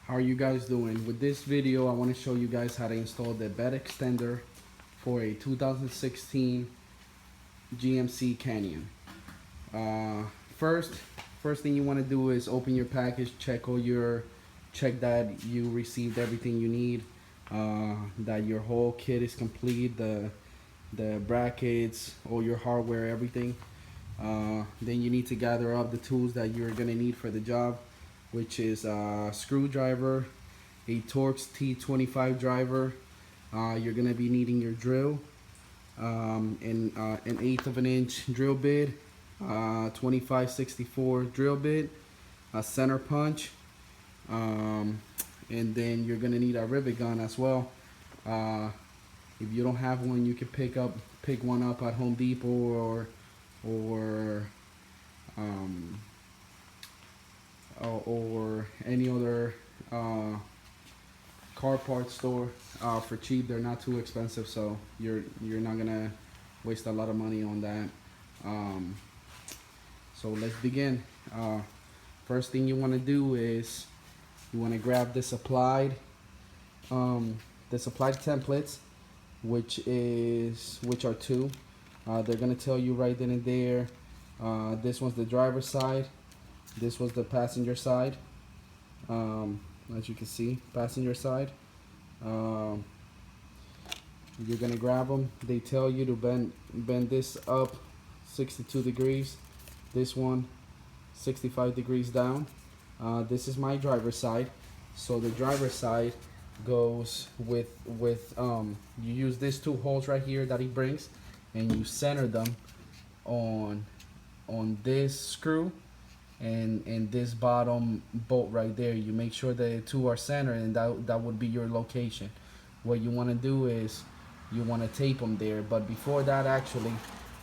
How are you guys doing? With this video I want to show you guys how to install the bed extender for a 2016 GMC Canyon. uh, first first thing you want to do is open your package, check that you received everything you need, that your whole kit is complete, the brackets, all your hardware, everything. Then you need to gather up the tools that you're gonna need for the job, which is a screwdriver, a Torx T25 driver. You're gonna be needing your drill, and an 1/8 of an inch drill bit, 2564 drill bit, a center punch, and then you're gonna need a rivet gun as well. If you don't have one, you can pick one up at Home Depot or any other car parts store for cheap. They're not too expensive, so you're not gonna waste a lot of money on that. So let's begin. First thing you want to do is you want to grab the supplied templates, which are two. They're gonna tell you right then and there. This one's the driver's side. This was the passenger side. As you can see, passenger side. You're gonna grab them. They tell you to bend this up 62 degrees. This one 65 degrees down. This is my driver's side. So the driver's side goes with you use these two holes right here that he brings, and you center them on this screw and this bottom bolt right there. You make sure the two are centered, and that would be your location. What you want to do is you want to tape them there, but before that, actually,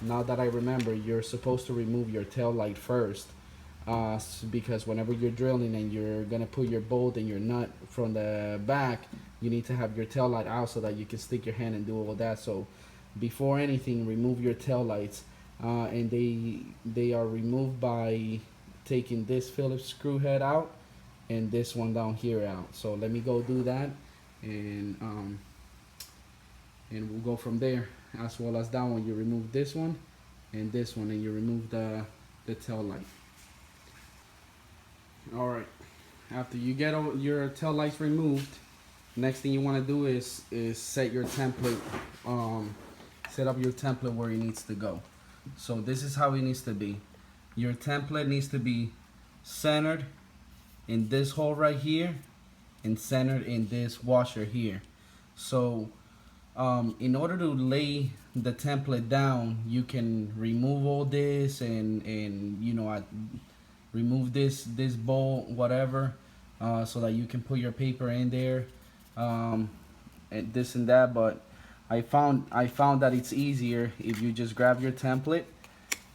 now that I remember, you're supposed to remove your tail light first, because whenever you're drilling and you're gonna put your bolt and your nut from the back, you need to have your tail light out so that you can stick your hand and do all that. So before anything, remove your tail lights, and they are removed by taking this Phillips screw head out and this one down here out. So let me go do that, and we'll go from there. As well as that one, you remove this one and this one, and you remove the tail light. All right, after you get your tail lights removed, next thing you want to do is set your template, set up your template where it needs to go. So this is how it needs to be. Your template needs to be centered in this hole right here and centered in this washer here. So in order to lay the template down, you can remove all this and you know, remove this bolt, whatever, so that you can put your paper in there, and this and that. But I found that it's easier if you just grab your template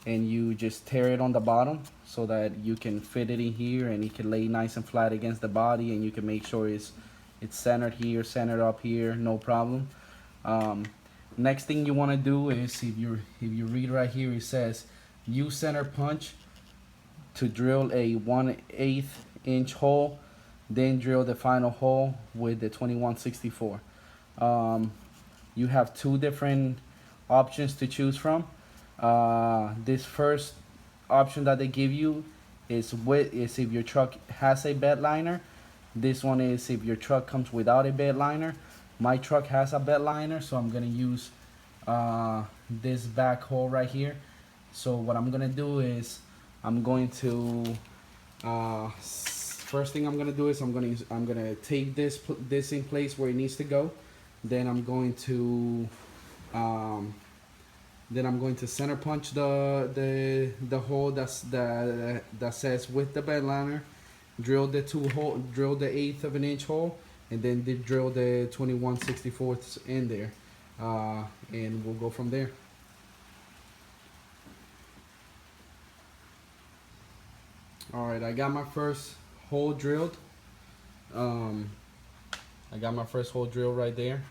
and you just tear it on the bottom so that you can fit it in here, and it can lay nice and flat against the body, and you can make sure it's centered here, centered up here, no problem. Next thing you want to do is, if you read right here, it says use center punch to drill a 1/8 inch hole, then drill the final hole with the 2164. You have two different options to choose from. This first option that they give you is if your truck has a bed liner. This one is if your truck comes without a bed liner. My truck has a bed liner, so I'm gonna use this back hole right here. So what I'm gonna do is I'm going to first thing I'm gonna do is I'm gonna tape this in place where it needs to go. Then I'm going to center punch the hole that says with the bed liner. Drill the 1/8 of an inch hole, and then drill the 21/64 in there, and we'll go from there. All right, I got my first hole drilled. I got my first hole drilled right there.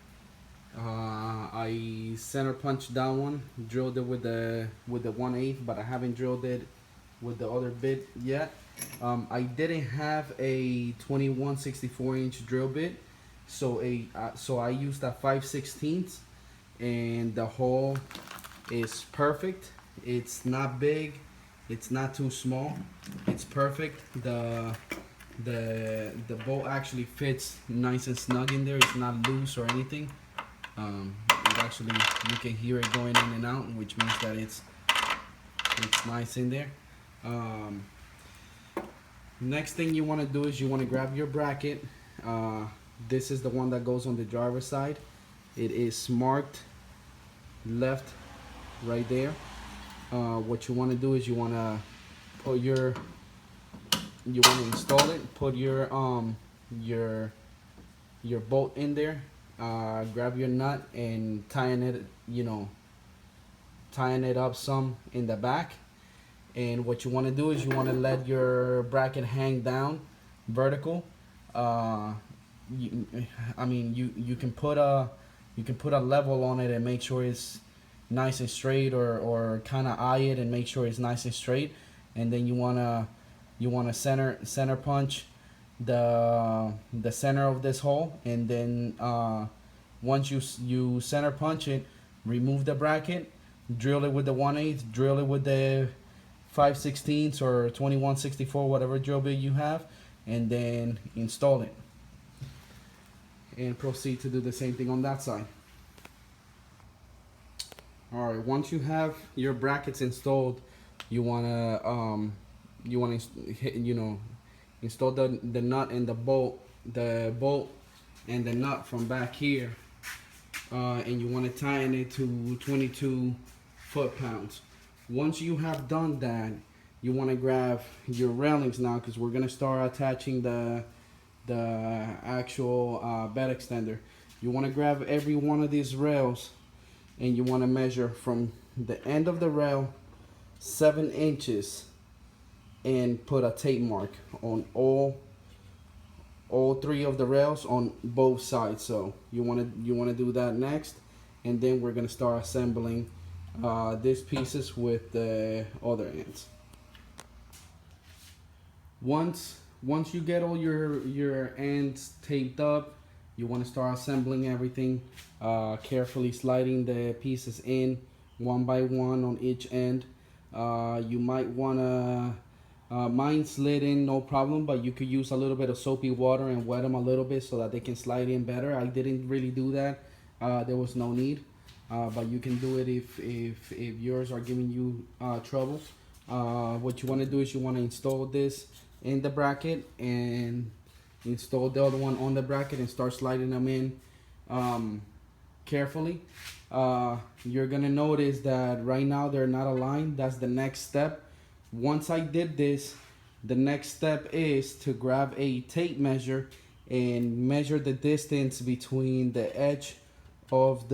I center punched that one, drilled it with the 1/8, but I haven't drilled it with the other bit yet. I didn't have a 21/64-inch drill bit, so I used a 5/16, and the hole is perfect. It's not big, it's not too small, it's perfect. The bolt actually fits nice and snug in there. It's not loose or anything. It actually, you can hear it going in and out, which means that it's nice in there. Um, Next thing you want to do is you want to grab your bracket. This is the one that goes on the driver's side. It is marked left right there. What you want to do is you want to put your, you want to install it. Put your bolt in there. Grab your nut and tying it, tying it up some in the back. And what you want to do is you want to let your bracket hang down vertical. You can put a level on it and make sure it's nice and straight, or kind of eye it and make sure it's nice and straight. And then you wanna center punch the center of this hole, and then once you center punch it, remove the bracket, drill it with the 1/8, drill it with the 5/16 or 21/64, whatever drill bit you have, and then install it. And proceed to do the same thing on that side. All right, once you have your brackets installed, you wanna install the nut and the bolt and the nut from back here, and you want to tighten it to 22 foot-pounds. Once you have done that, you want to grab your railings now, because we're gonna start attaching the actual bed extender. You want to grab every one of these rails, and you want to measure from the end of the rail 7 inches, and put a tape mark on all 3 of the rails on both sides. So you want to do that next, and then we're gonna start assembling these pieces with the other ends. Once you get all your ends taped up, you want to start assembling everything, carefully sliding the pieces in one by one on each end. You might want to, mine slid in no problem, but you could use a little bit of soapy water and wet them a little bit so that they can slide in better. I didn't really do that. There was no need. But you can do it if yours are giving you trouble. What you want to do is you want to install this in the bracket and install the other one on the bracket and start sliding them in carefully. You're gonna notice that right now they're not aligned. That's the next step. Once I did this, the next step is to grab a tape measure and measure the distance between the edge of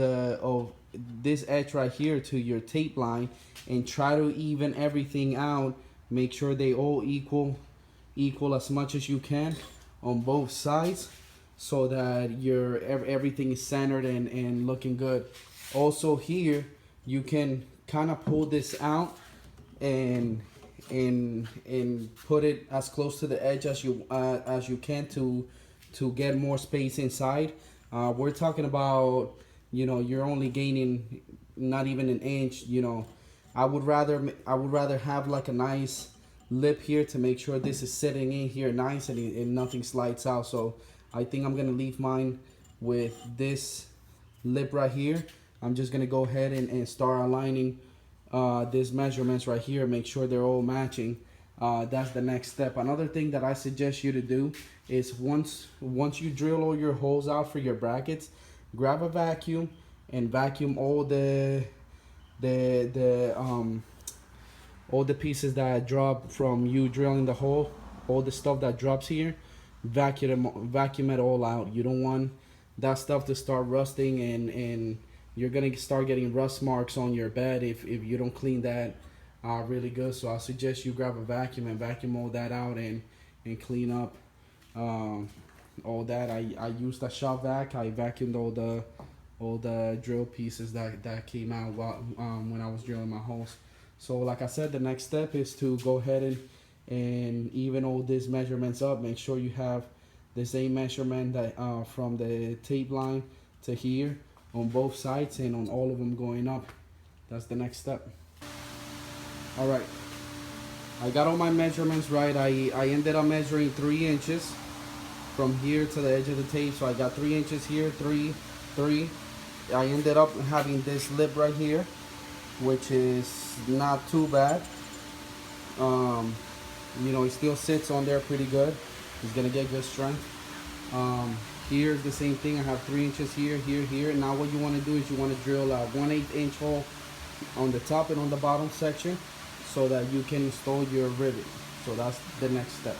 this edge right here to your tape line, and try to even everything out. Make sure they all equal as much as you can on both sides, so that everything is centered and looking good. Also here, you can kind of pull this out and put it as close to the edge as you can to get more space inside. We're talking about, you're only gaining not even an inch. I would rather have like a nice lip here to make sure this is sitting in here nice and nothing slides out. So I think I'm gonna leave mine with this lip right here. I'm just gonna go ahead and start aligning these measurements right here, make sure they're all matching. That's the next step. Another thing that I suggest you to do is once you drill all your holes out for your brackets, grab a vacuum and vacuum all the pieces that drop from you drilling the hole, all the stuff that drops here. Vacuum it all out. You don't want that stuff to start rusting, and you're gonna start getting rust marks on your bed if you don't clean that really good. So I suggest you grab a vacuum and vacuum all that out and clean up all that. I used a shop vac. I vacuumed all the drill pieces that came out when I was drilling my holes. So like I said, the next step is to go ahead and even all these measurements up. Make sure you have the same measurement that from the tape line to here on both sides and on all of them going up. That's the next step. All right, I got all my measurements right. I ended up measuring 3 inches from here to the edge of the tape. So I got 3 inches here, 3. I ended up having this lip right here, which is not too bad. You know, it still sits on there pretty good. It's gonna get good strength. Here's the same thing. I have 3 inches here, here. Now what you want to do is you want to drill a 1/8 inch hole on the top and on the bottom section so that you can install your rivet. So that's the next step.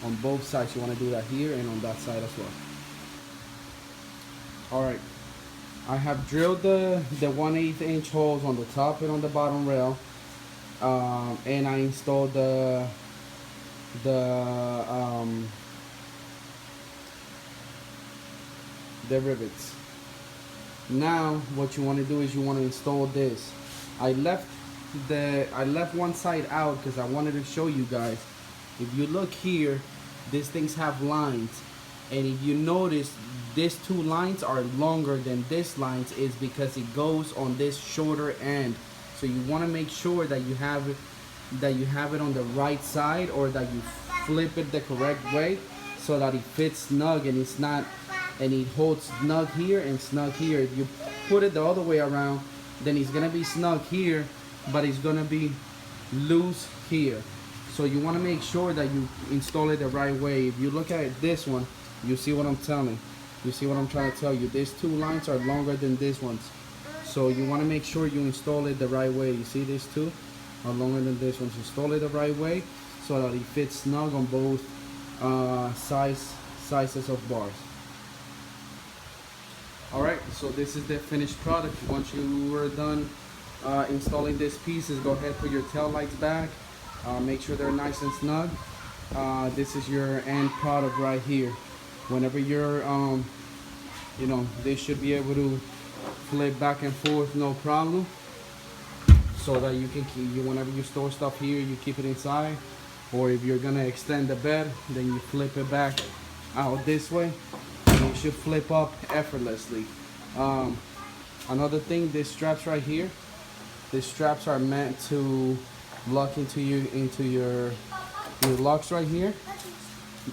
On both sides, you want to do that here and on that side as well. All right, I have drilled the 1/8 inch holes on the top and on the bottom rail, and I installed the rivets. Now what you want to do is you want to install this. I left one side out because I wanted to show you guys. If you look here, these things have lines, and if you notice these 2 lines are longer than this lines, is because it goes on this shorter end. So you want to make sure that you have it on the right side, or that you flip it the correct way so that it fits snug and it's not, and it holds snug here and snug here. If you put it the other way around, then it's gonna be snug here, but it's gonna be loose here. So you want to make sure that you install it the right way. If you look at this one, you see what I'm telling. You see what I'm trying to tell you. These 2 lines are longer than these ones. So you want to make sure you install it the right way. You see these 2 are longer than this one. So install it the right way so that it fits snug on both sizes of bars. All right, so this is the finished product. Once you were done installing these pieces, go ahead, put your tail lights back. Make sure they're nice and snug. This is your end product right here. Whenever you're, you know, they should be able to flip back and forth, no problem. So that you can keep, whenever you store stuff here, you keep it inside. Or if you're gonna extend the bed, then you flip it back out this way, and it should flip up effortlessly. Another thing, these straps right here, these straps are meant to lock into your locks right here.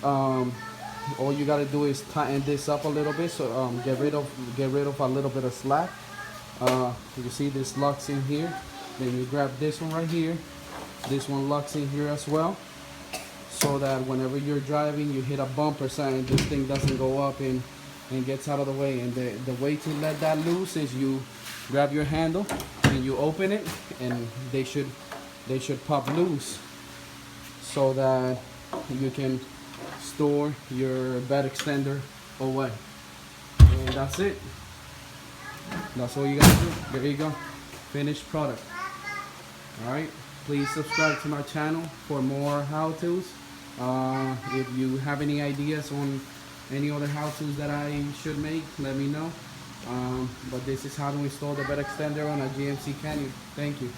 All you gotta do is tighten this up a little bit, so get rid of a little bit of slack. You see this locks in here. Then you grab this one right here. This one locks in here as well, so that whenever you're driving, you hit a bump or something, this thing doesn't go up and gets out of the way. And the way to let that loose is you grab your handle and you open it, and they should pop loose, so that you can store your bed extender away. And that's it. That's all you gotta do. There you go. Finished product. All right. Please subscribe to my channel for more how-tos. If you have any ideas on any other how-tos that I should make, let me know. But this is how to install the bed extender on a GMC Canyon. Thank you.